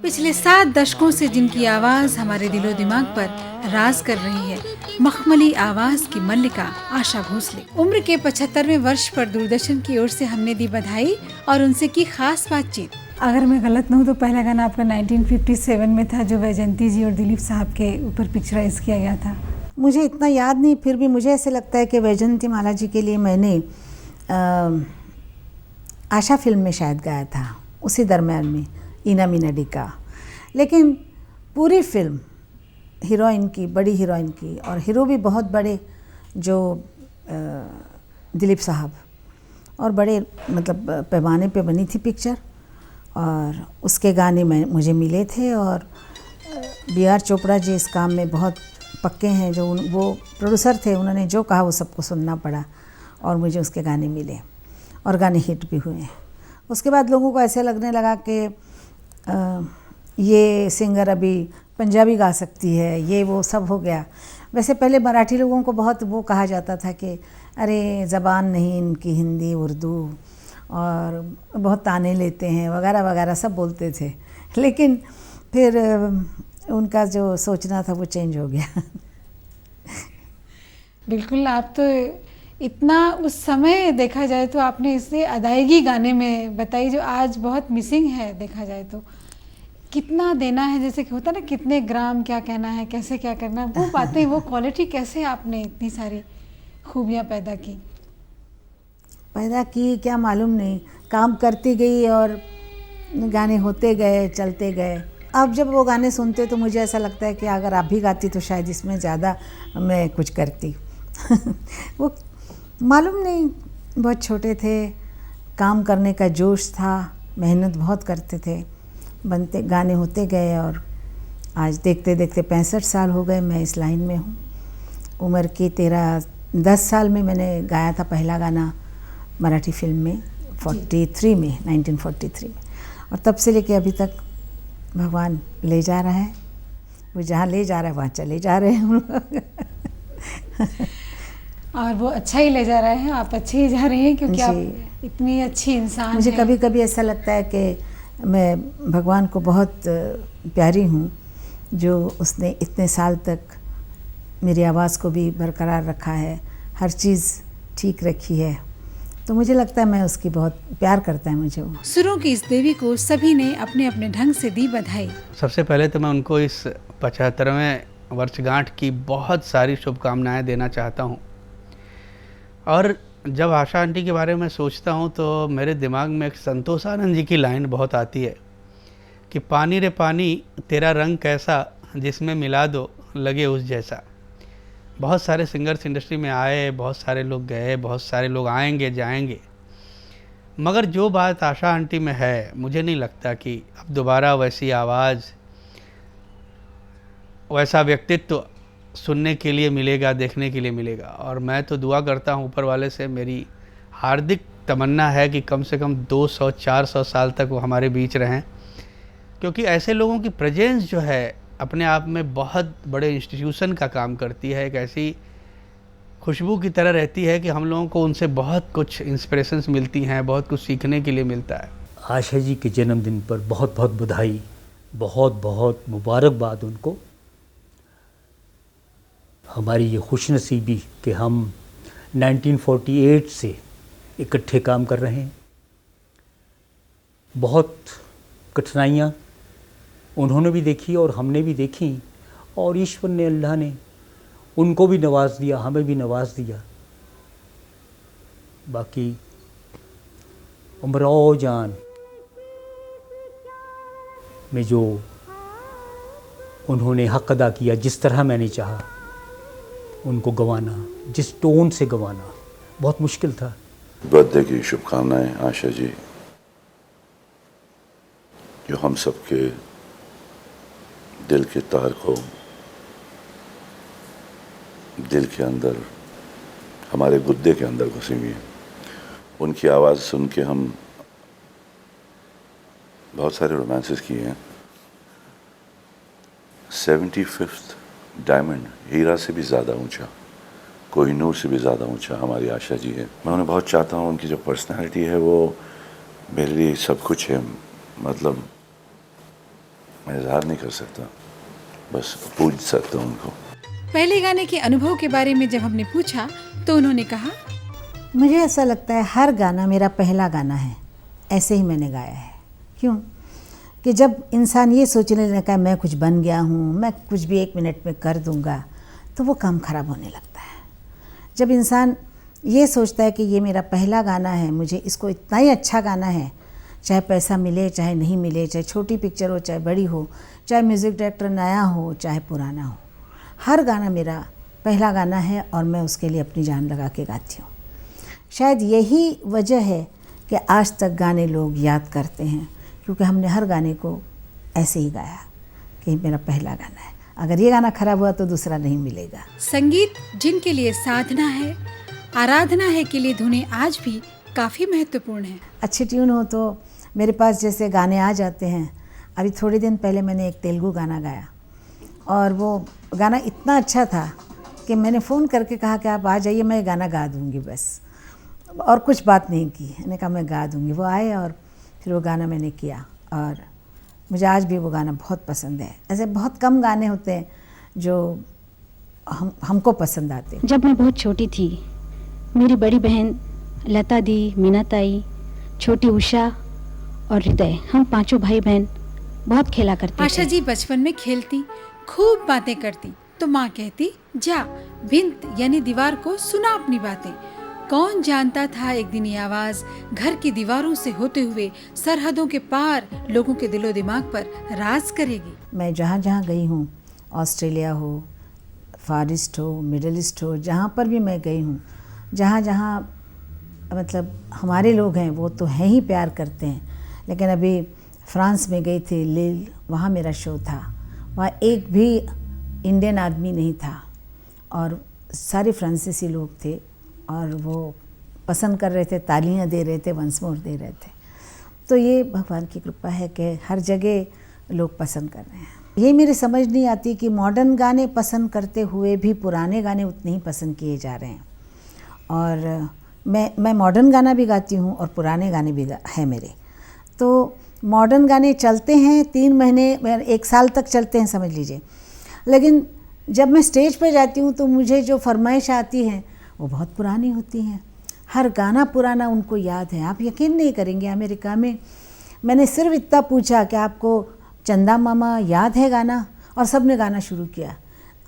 पिछले 7 दशकों से जिनकी आवाज़ हमारे दिलो दिमाग पर राज कर रही है, मखमली आवाज़ की मल्लिका आशा भोसले। उम्र के 75वें वर्ष पर दूरदर्शन की ओर से हमने दी बधाई और उनसे की खास बातचीत। अगर मैं गलत न हूँ तो पहला गाना आपका 1957 में था, जो वैजयंती जी और दिलीप साहब के ऊपर पिक्चराइज किया गया था। मुझे इतना याद नहीं, फिर भी मुझे ऐसे लगता है कि वैजयंती माला जी के लिए मैंने आशा फिल्म में शायद गाया था, उसी दरम्यान में ईना मीना डी का। लेकिन पूरी फिल्म हीरोइन की, बड़ी हीरोइन की, और हीरो भी बहुत बड़े, जो दिलीप साहब, और बड़े मतलब पैमाने पे बनी थी पिक्चर, और उसके गाने मुझे मिले थे। और B.R. चोपड़ा जी इस काम में बहुत पक्के हैं, जो वो प्रोड्यूसर थे, उन्होंने जो कहा वो सबको सुनना पड़ा और मुझे उसके गाने मिले और गाने हिट भी हुए। उसके बाद लोगों को ऐसे लगने लगा कि ये सिंगर अभी पंजाबी गा सकती है, ये वो सब हो गया। वैसे पहले मराठी लोगों को बहुत वो कहा जाता था कि अरे ज़बान नहीं इनकी हिंदी उर्दू, और बहुत ताने लेते हैं वगैरह वगैरह सब बोलते थे। लेकिन फिर उनका जो सोचना था वो चेंज हो गया। बिल्कुल, आप तो इतना उस समय देखा जाए तो आपने इससे अदायगी गाने में बताई, जो आज बहुत मिसिंग है। देखा जाए तो कितना देना है, जैसे कि होता ना, कितने ग्राम क्या कहना है, कैसे क्या करना है, वो बातें, वो क्वालिटी, कैसे आपने इतनी सारी खूबियाँ पैदा की क्या मालूम नहीं, काम करती गई और गाने होते गए, चलते गए। अब जब वो गाने सुनते तो मुझे ऐसा लगता है कि अगर आप भी गाती तो शायद इसमें ज़्यादा मैं कुछ करती। वो मालूम नहीं, बहुत छोटे थे, काम करने का जोश था, मेहनत बहुत करते थे, बनते गाने होते गए, और आज देखते देखते 65 साल हो गए मैं इस लाइन में हूँ। उम्र की 10 साल में मैंने गाया था पहला गाना मराठी फिल्म में, 1943 में, और तब से लेके अभी तक भगवान ले जा रहा है। वो जहाँ ले जा रहा है वहाँ चले जा रहे हैं हम लोग। और वो अच्छा ही ले जा रहे हैं, आप अच्छे ही जा रहे हैं, क्योंकि आप इतनी अच्छी इंसान मुझे हैं। कभी कभी ऐसा लगता है कि मैं भगवान को बहुत प्यारी हूँ, जो उसने इतने साल तक मेरी आवाज़ को भी बरकरार रखा है, हर चीज़ ठीक रखी है। तो मुझे लगता है मैं उसकी बहुत प्यार करता है मुझे वो। सुरों की इस देवी को सभी ने अपने अपने ढंग से दी बधाई। सबसे पहले तो मैं उनको इस 75वें वर्षगांठ की बहुत सारी शुभकामनाएं देना चाहता हूं। और जब आशा आंटी के बारे में सोचता हूं तो मेरे दिमाग में एक संतोष आनंद जी की लाइन बहुत आती है कि पानी रे पानी तेरा रंग कैसा, जिसमें मिला दो लगे उस जैसा। बहुत सारे सिंगर्स इंडस्ट्री में आए, बहुत सारे लोग गए, बहुत सारे लोग आएंगे जाएंगे, मगर जो बात आशा आंटी में है, मुझे नहीं लगता कि अब दोबारा वैसी आवाज़, वैसा व्यक्तित्व सुनने के लिए मिलेगा, देखने के लिए मिलेगा। और मैं तो दुआ करता हूँ ऊपर वाले से, मेरी हार्दिक तमन्ना है कि कम से कम 200-400 साल तक वो हमारे बीच रहें, क्योंकि ऐसे लोगों की प्रेजेंस जो है अपने आप में बहुत बड़े इंस्टीट्यूशन का काम करती है। एक ऐसी खुशबू की तरह रहती है कि हम लोगों को उनसे बहुत कुछ इंस्पिरेशंस मिलती हैं, बहुत कुछ सीखने के लिए मिलता है। आशा जी के जन्मदिन पर बहुत बहुत बधाई, बहुत बहुत मुबारकबाद उनको। हमारी ये खुशनसीबी कि हम 1948 से इकट्ठे काम कर रहे हैं। बहुत कठिनाइयाँ उन्होंने भी देखी और हमने भी देखी, और ईश्वर ने, अल्लाह ने उनको भी नवाज दिया, हमें भी नवाज दिया। बाकी उमराओ जान में जो उन्होंने हक़ अदा किया, जिस तरह मैंने चाहा उनको गवाना, जिस टोन से गवाना, बहुत मुश्किल था। बर्थडे की शुभकामनाएं आशा जी, जो हम सब के दिल के तार को, दिल के अंदर, हमारे गुद्दे के अंदर घुसी हुई है। उनकी आवाज़ सुन के हम बहुत सारे रोमांसेस किए हैं। 75th डायमंड, हीरा से भी ज़्यादा ऊंचा, कोहिनूर से भी ज़्यादा ऊंचा हमारी आशा जी है। मैं उन्हें बहुत चाहता हूँ, उनकी जो पर्सनालिटी है वो मेरे लिए सब कुछ है। मतलब मैं इजहार नहीं कर सकता, बस पूछ सकता हूँ उनको। पहले गाने के अनुभव के बारे में जब हमने पूछा तो उन्होंने कहा, मुझे ऐसा लगता है हर गाना मेरा पहला गाना है, ऐसे ही मैंने गाया है। क्यों कि जब इंसान ये सोचने लगा मैं कुछ बन गया हूँ, मैं कुछ भी 1 मिनट में कर दूँगा, तो वो काम ख़राब होने लगता है। जब इंसान ये सोचता है कि ये मेरा पहला गाना है, मुझे इसको इतना ही अच्छा गाना है, चाहे पैसा मिले चाहे नहीं मिले, चाहे छोटी पिक्चर हो चाहे बड़ी हो, चाहे म्यूज़िक डायरेक्टर नया हो चाहे पुराना हो, हर गाना मेरा पहला गाना है और मैं उसके लिए अपनी जान लगा के गाती हूँ। शायद यही वजह है कि आज तक गाने लोग याद करते हैं, क्योंकि हमने हर गाने को ऐसे ही गाया कि मेरा पहला गाना है। अगर ये गाना खराब हुआ तो दूसरा नहीं मिलेगा। संगीत जिनके लिए साधना है, आराधना है के लिए धुनें आज भी काफ़ी महत्वपूर्ण है। अच्छी ट्यून हो तो मेरे पास जैसे गाने आ जाते हैं। अभी थोड़े दिन पहले मैंने एक तेलुगु गाना गाया और वो गाना इतना अच्छा था कि मैंने फ़ोन करके कहा कि आप आ जाइए, मैं गाना गा दूँगी बस, और कुछ बात नहीं की। मैंने कहा मैं गा दूँगी। वो आए और फिर वो गाना मैंने किया और मुझे आज भी वो गाना बहुत पसंद है। ऐसे बहुत कम गाने होते हैं जो हमको पसंद आते हैं। जब मैं बहुत छोटी थी, मेरी बड़ी बहन लता दी, मीना ताई, छोटी उषा और हृदय, हम 5 भाई बहन बहुत खेला करते आशा थे। जी बचपन में खेलती, खूब बातें करती, तो माँ कहती, जा भिंत यानी दीवार को सुना अपनी बातें। कौन जानता था एक दिन ये आवाज घर की दीवारों से होते हुए सरहदों के पार लोगों के दिलो दिमाग पर राज करेगी। मैं जहाँ जहाँ गई हूँ, ऑस्ट्रेलिया हो, फार ईस्ट हो, मिडल ईस्ट हो, जहाँ पर भी मैं गई हूँ, जहाँ जहाँ मतलब हमारे लोग हैं वो तो हैं ही, प्यार करते हैं। लेकिन अभी फ्रांस में गई थी, लील, वहाँ मेरा शो था। वहाँ एक भी इंडियन आदमी नहीं था और सारे फ्रांसीसी लोग थे और वो पसंद कर रहे थे, तालियां दे रहे थे, वंस मोर दे रहे थे। तो ये भगवान की कृपा है कि हर जगह लोग पसंद कर रहे हैं। ये मेरी समझ नहीं आती कि मॉडर्न गाने पसंद करते हुए भी पुराने गाने उतने ही पसंद किए जा रहे हैं। और मैं मॉडर्न गाना भी गाती हूँ और पुराने गाने भी हैं मेरे। तो मॉडर्न गाने चलते हैं 3 महीने, 1 साल तक चलते हैं समझ लीजिए। लेकिन जब मैं स्टेज पर जाती हूँ तो मुझे जो फरमाइश आती है वो बहुत पुरानी होती हैं। हर गाना पुराना उनको याद है। आप यकीन नहीं करेंगे, अमेरिका में मैंने सिर्फ इतना पूछा कि आपको चंदा मामा याद है गाना, और सब ने गाना शुरू किया,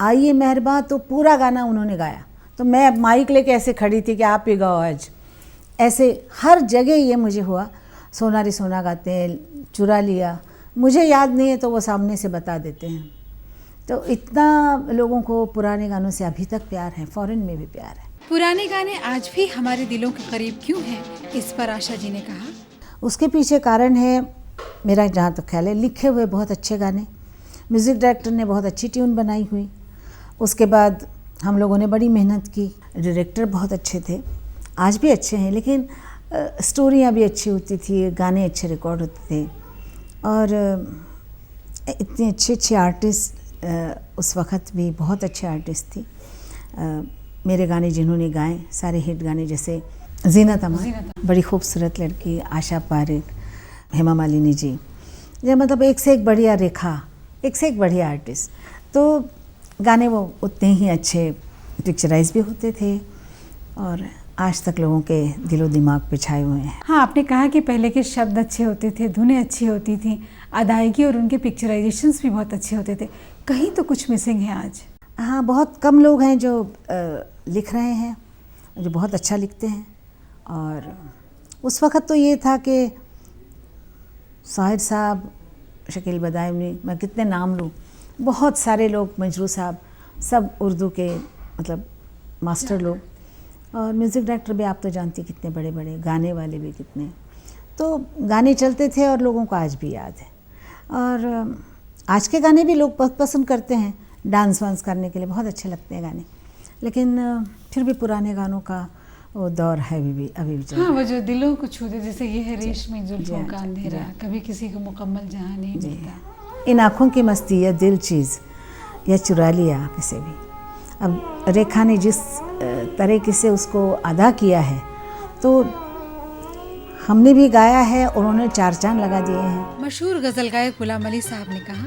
आइए मेहरबान, तो पूरा गाना उन्होंने गाया। तो मैं माइक लेके ऐसे खड़ी थी कि आप ही गाओ आज। ऐसे हर जगह ये मुझे हुआ। सोना रे सोना गाते हैं, चुरा लिया, मुझे याद नहीं है तो वो सामने से बता देते हैं। तो इतना लोगों को पुराने गानों से अभी तक प्यार है, फॉरेन में भी प्यार है। पुराने गाने आज भी हमारे दिलों के करीब क्यों हैं, इस पर आशा जी ने कहा, उसके पीछे कारण है मेरा जहाँ तक ख्याल है, लिखे हुए बहुत अच्छे गाने, म्यूज़िक डायरेक्टर ने बहुत अच्छी ट्यून बनाई हुई, उसके बाद हम लोगों ने बड़ी मेहनत की, डायरेक्टर बहुत अच्छे थे, आज भी अच्छे हैं, लेकिन स्टोरियाँ भी अच्छी होती थी, गाने अच्छे रिकॉर्ड होते थे, और इतने अच्छे अच्छे आर्टिस्ट उस वक़्त भी बहुत अच्छे आर्टिस्ट थी। मेरे गाने जिन्होंने गाए सारे हिट गाने, जैसे जीनत अमान, बड़ी खूबसूरत लड़की, आशा पारेख, हेमा मालिनी जी, ये मतलब एक से एक बढ़िया, रेखा, एक से एक बढ़िया आर्टिस्ट। तो गाने वो उतने ही अच्छे पिक्चराइज भी होते थे और आज तक लोगों के दिलो दिमाग पे छाए हुए हैं। हाँ, आपने कहा कि पहले के शब्द अच्छे होते थे, धुनें अच्छी होती थी, अदायगी और उनके पिक्चराइजेशंस भी बहुत अच्छे होते थे। कहीं तो कुछ मिसिंग है आज। हाँ, बहुत कम लोग हैं जो लिख रहे हैं, जो बहुत अच्छा लिखते हैं। और उस वक़्त तो ये था कि साहिर साहब, शकील बदायूनी, मैं कितने नाम लूँ, बहुत सारे लोग, मजरू साहब, सब उर्दू के मतलब मास्टर लोग, और म्यूज़िक डायरेक्टर भी आप तो जानती कितने बड़े बड़े, गाने वाले भी कितने। तो गाने चलते थे और लोगों को आज भी याद है। और आज के गाने भी लोग बहुत पसंद करते हैं, डांस वांस करने के लिए बहुत अच्छे लगते हैं गाने, लेकिन फिर भी पुराने गानों का वो दौर है अभी भी चल रहा है। हाँ, वो जो दिलों को छूते, जैसे ये है रेशमी जुल्फों का अंधेरा, कभी किसी को मुकम्मल जहाँ नहीं मिलता, इन आँखों की मस्ती, या दिल चीज़, या चुरा लिया किसे भी। अब रेखा ने जिस तरीके से उसको अदा किया है, तो हमने भी गाया है और उन्होंने 4 चांद लगा दिए हैं। मशहूर गजल गायक गुलाम अली साहब ने कहा,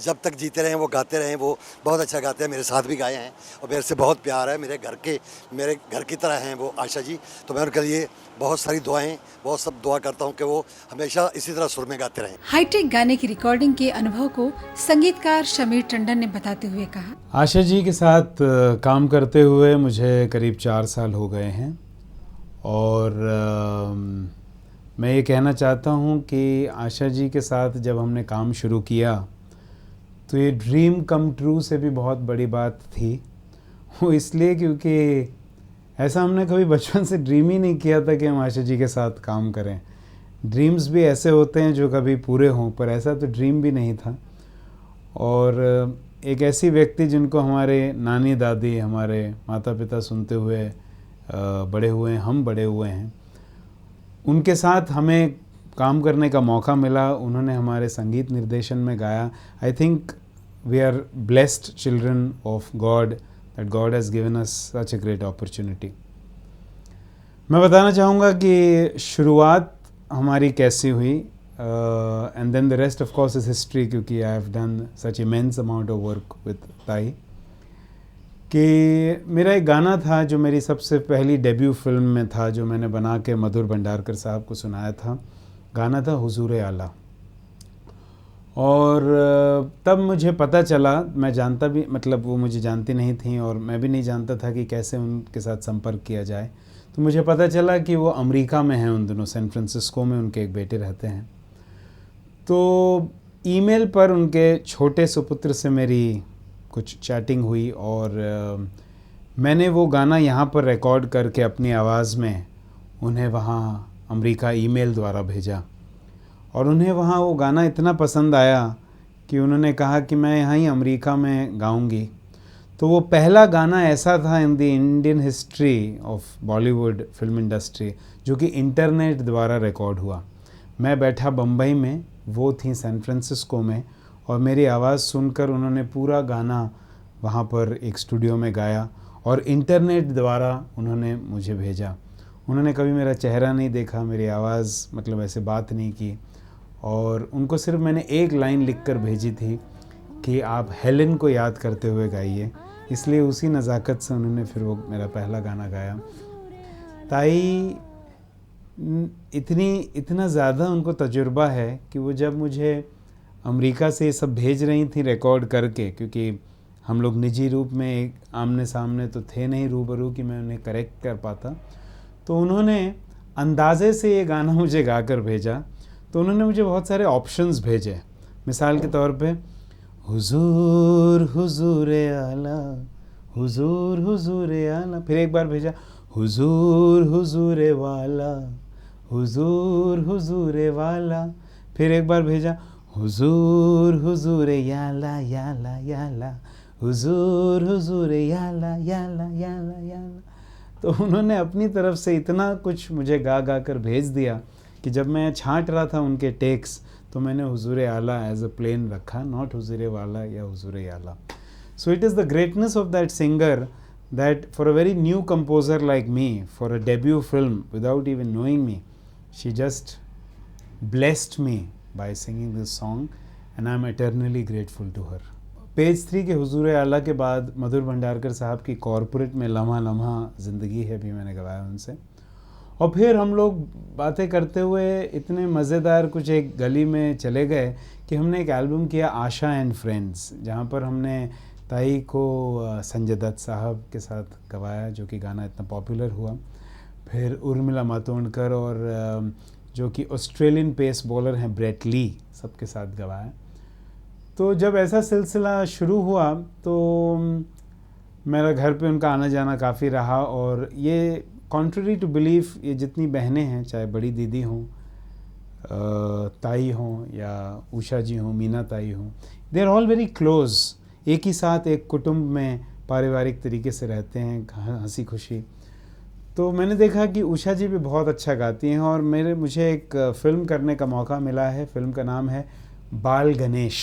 जब तक जीते रहें वो गाते रहें। वो बहुत अच्छा गाते हैं, मेरे साथ भी गाए हैं और मेरे से बहुत प्यार है। मेरे घर की तरह हैं वो आशा जी। तो मैं उनके लिए बहुत सारी दुआएं, बहुत सब दुआ करता हूं कि वो हमेशा इसी तरह सुर में गाते रहें। हाईटेक गाने की रिकॉर्डिंग के अनुभव को संगीतकार शमीर टंडन ने बताते हुए कहा, आशा जी के साथ काम करते हुए मुझे करीब 4 साल हो गए हैं और मैं ये कहना चाहता हूँ कि आशा जी के साथ जब हमने काम शुरू किया तो ये ड्रीम कम ट्रू से भी बहुत बड़ी बात थी। वो इसलिए क्योंकि ऐसा हमने कभी बचपन से ड्रीम ही नहीं किया था कि हम आशा जी के साथ काम करें। ड्रीम्स भी ऐसे होते हैं जो कभी पूरे हों, पर ऐसा तो ड्रीम भी नहीं था। और एक ऐसी व्यक्ति जिनको हमारे नानी दादी, हमारे माता पिता सुनते हुए बड़े हुए हैं, हम बड़े हुए हैं, उनके साथ हमें काम करने का मौका मिला। उन्होंने हमारे संगीत निर्देशन में गाया। I think we are blessed children of God that God has given us such a great opportunity. मैं बताना चाहूँगा कि शुरुआत हमारी कैसी हुई, and then the rest of course is history, क्योंकि I have done such immense amount of work with Tai. कि मेरा एक गाना था जो मेरी सबसे पहली डेब्यू फिल्म में था, जो मैंने बना के मधुर भंडारकर साहब को सुनाया था। गाना था हुजूर आला। और तब मुझे पता चला, मैं जानता भी, मतलब वो मुझे जानती नहीं थी और मैं भी नहीं जानता था कि कैसे उनके साथ संपर्क किया जाए। तो मुझे पता चला कि वो अमेरिका में हैं, उन दिनों सैन फ्रांसिस्को में उनके एक बेटे रहते हैं। तो ईमेल पर उनके छोटे सुपुत्र से मेरी कुछ चैटिंग हुई और मैंने वो गाना यहाँ पर रिकॉर्ड करके अपनी आवाज़ में उन्हें वहाँ अमेरिका ईमेल द्वारा भेजा। और उन्हें वहाँ वो गाना इतना पसंद आया कि उन्होंने कहा कि मैं यहाँ ही अमेरिका में गाऊंगी। तो वो पहला गाना ऐसा था in the Indian history of Bollywood film industry जो कि इंटरनेट द्वारा रिकॉर्ड हुआ। मैं बैठा बम्बई में, वो थी सैन फ्रांसिस्को में, और मेरी आवाज़ सुनकर उन्होंने पूरा गाना वहाँ पर एक स्टूडियो में गाया और इंटरनेट द्वारा उन्होंने मुझे भेजा। उन्होंने कभी मेरा चेहरा नहीं देखा, मेरी आवाज़ मतलब ऐसे बात नहीं की, और उनको सिर्फ मैंने एक लाइन लिखकर भेजी थी कि आप हेलेन को याद करते हुए गाइए। इसलिए उसी नज़ाकत से उन्होंने फिर वो मेरा पहला गाना गाया। ताई इतना ज़्यादा उनको तजुर्बा है कि वो जब मुझे अमेरिका से ये सब भेज रही थी रिकॉर्ड करके, क्योंकि हम लोग निजी रूप में एक आमने सामने तो थे नहीं रूबरू कि मैं उन्हें करेक्ट कर पाता, तो उन्होंने अंदाज़े से ये गाना मुझे गाकर भेजा। तो उन्होंने मुझे बहुत सारे ऑप्शंस भेजे। मिसाल के तौर पे हुजूर हुजूर आला, हुजूर हुजूर आला, फिर एक बार भेजा हुजूर हुजूर वाला, हुजूर हुजूर वाला, फिर एक बार भेजा हुजूर हुजूर याला याला याला, हुजूर हुजूर याला याला याला याला। तो उन्होंने अपनी तरफ से इतना कुछ मुझे गा गा कर भेज दिया कि जब मैं छांट रहा था उनके टेक्स तो मैंने हुजूर आला एज अ प्लेन रखा, नॉट हुजूर वाला या हुजूर आला। So it is the greatness of that singer that for a very new composer like me, for a debut film without even knowing me, she just blessed me by singing this song and I'm eternally grateful to her. Page 3 के हुजूर आला के बाद मधुर भंडारकर साहब की corporate में लम्हा लम्हा ज़िंदगी है भी मैंने गवाया उनसे। और फिर हम लोग बातें करते हुए इतने मज़ेदार कुछ एक गली में चले गए कि हमने एक एल्बम किया आशा एंड फ्रेंड्स, जहाँ पर हमने ताई को संजय दत्त साहब के साथ गवाया, जो कि गाना इतना पॉपुलर हुआ। फिर उर्मिला मातोंडकर और जो कि ऑस्ट्रेलियन पेस बॉलर हैं ब्रेट ली, सबके साथ गवाया। तो जब ऐसा सिलसिला शुरू हुआ तो मेरा घर पे उनका आना जाना काफ़ी रहा। और ये कॉन्ट्ररी टू बिलीफ, ये जितनी बहनें हैं, चाहे बड़ी दीदी हों, ताई हों या उषा जी हों, मीना ताई हों, they are all very close. एक ही साथ एक कुटुंब में पारिवारिक तरीके से रहते हैं, हंसी खुशी। तो मैंने देखा कि उषा जी भी बहुत अच्छा गाती हैं और मुझे एक फ़िल्म करने का मौका मिला है। फ़िल्म का नाम है बाल गणेश।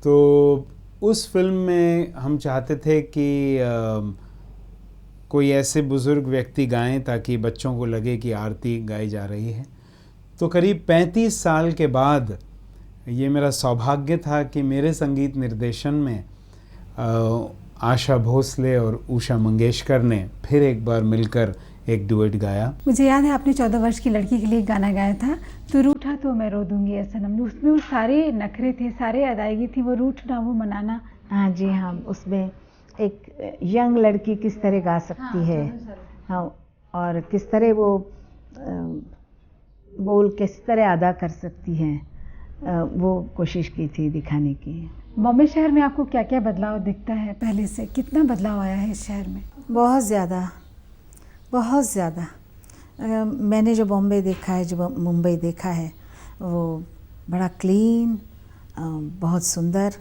तो उस फिल्म में हम चाहते थे कि कोई ऐसे बुज़ुर्ग व्यक्ति गाएं ताकि बच्चों को लगे कि आरती गाई जा रही है। तो करीब 35 साल के बाद ये मेरा सौभाग्य था कि मेरे संगीत निर्देशन में आशा भोसले और उषा मंगेशकर ने फिर एक बार मिलकर एक डुएट गाया। मुझे याद है आपने 14 वर्ष की लड़की के लिए एक गाना गाया था, तो रूठा तो मैं रो दूंगी ऐ सनम। उसमें वो सारे नखरे थे, सारे अदायगी थी, वो रूठना, वो मनाना। हाँ जी हाँ, उसमें एक यंग लड़की किस तरह गा सकती है, हाँ, और किस तरह वो बोल किस तरह अदा कर सकती है, वो कोशिश की थी दिखाने की। बॉम्बे शहर में आपको क्या क्या बदलाव दिखता है पहले से? कितना बदलाव आया है इस शहर में? बहुत ज़्यादा, बहुत ज़्यादा। मैंने जो बॉम्बे देखा है, जो मुंबई देखा है, वो बड़ा क्लीन, बहुत सुंदर,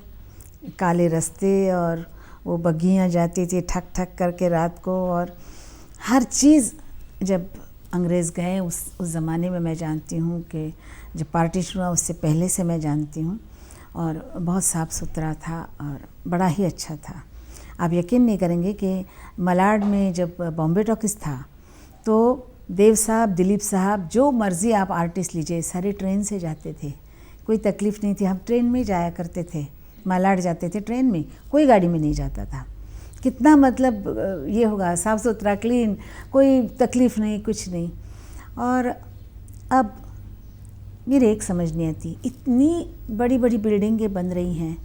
काले रास्ते और वो बग्गियाँ जाती थी ठक ठक करके रात को, और हर चीज़ जब अंग्रेज़ गए उस ज़माने में मैं जानती हूँ कि जब पार्टीशन हुआ उससे पहले से मैं जानती हूँ, और बहुत साफ़ सुथरा था और बड़ा ही अच्छा था। आप यकीन नहीं करेंगे कि मलाड में जब बॉम्बे टॉकीज़ था तो देव साहब, दिलीप साहब, जो मर्ज़ी आप आर्टिस्ट लीजिए, सारे ट्रेन से जाते थे, कोई तकलीफ़ नहीं थी। हम ट्रेन में जाया करते थे, मलाड जाते थे ट्रेन में, कोई गाड़ी में नहीं जाता था। कितना मतलब ये होगा, साफ़ सुथरा, क्लीन, कोई तकलीफ़ नहीं, कुछ नहीं। और अब मेरी एक समझ नहीं आती, इतनी बड़ी बड़ी बिल्डिंगें बन रही हैं,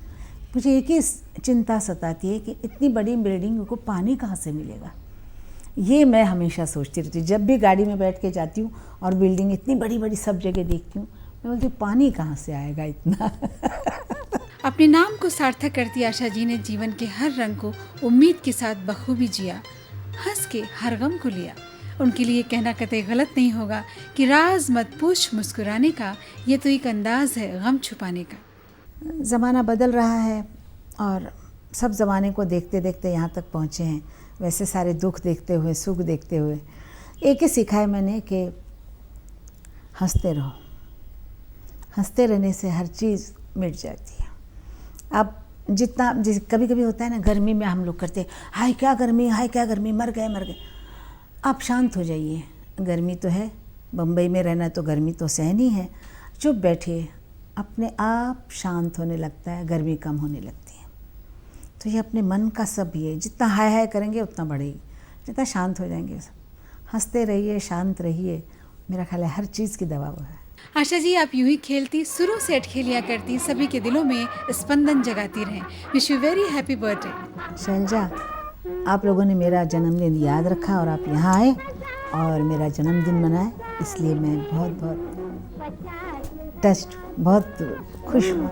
मुझे एक ही चिंता सताती है कि इतनी बड़ी बिल्डिंग को पानी कहाँ से मिलेगा। ये मैं हमेशा सोचती रहती हूँ, जब भी गाड़ी में बैठ के जाती हूँ और बिल्डिंग इतनी बड़ी बड़ी सब जगह देखती हूँ, मैं बोलती हूँ पानी कहाँ से आएगा इतना। अपने नाम को सार्थक करती आशा जी ने जीवन के हर रंग को उम्मीद के साथ बखूबी जिया, हंस के हर गम को लिया। उनके लिए कहना कतई गलत नहीं होगा कि राज मत पूछ मुस्कुराने का, ये तो एक अंदाज है गम छुपाने का। ज़माना बदल रहा है और सब ज़माने को देखते देखते यहाँ तक पहुँचे हैं। वैसे सारे दुख देखते हुए, सुख देखते हुए एक ही सीखा है मैंने कि हंसते रहो। हंसते रहने से हर चीज़ मिट जाती है। अब जितना कभी कभी होता है ना, गर्मी में हम लोग करते हैं हाय क्या गर्मी, हाय क्या गर्मी, मर गए मर गए। आप शांत हो जाइए, गर्मी तो है, बम्बई में रहना तो गर्मी तो सहनी है, चुप बैठिए, अपने आप शांत होने लगता है, गर्मी कम होने लगती है। तो ये अपने मन का सब ही है, जितना हाय हाय करेंगे उतना बढ़ेगी, जितना शांत हो जाएंगे। हंसते रहिए, शांत रहिए, मेरा ख्याल है हर चीज़ की दवा वो है। आशा जी, आप यूं ही खेलती, शुरू से अटखेलिया करती, सभी के दिलों में स्पंदन जगाती रहें। Wish you very happy birthday. Shailaja, आप लोगों ने मेरा जन्मदिन याद रखा और आप यहाँ आए और मेरा जन्मदिन मनाए, इसलिए मैं बहुत बहुत टच्ड, बहुत खुश हूँ।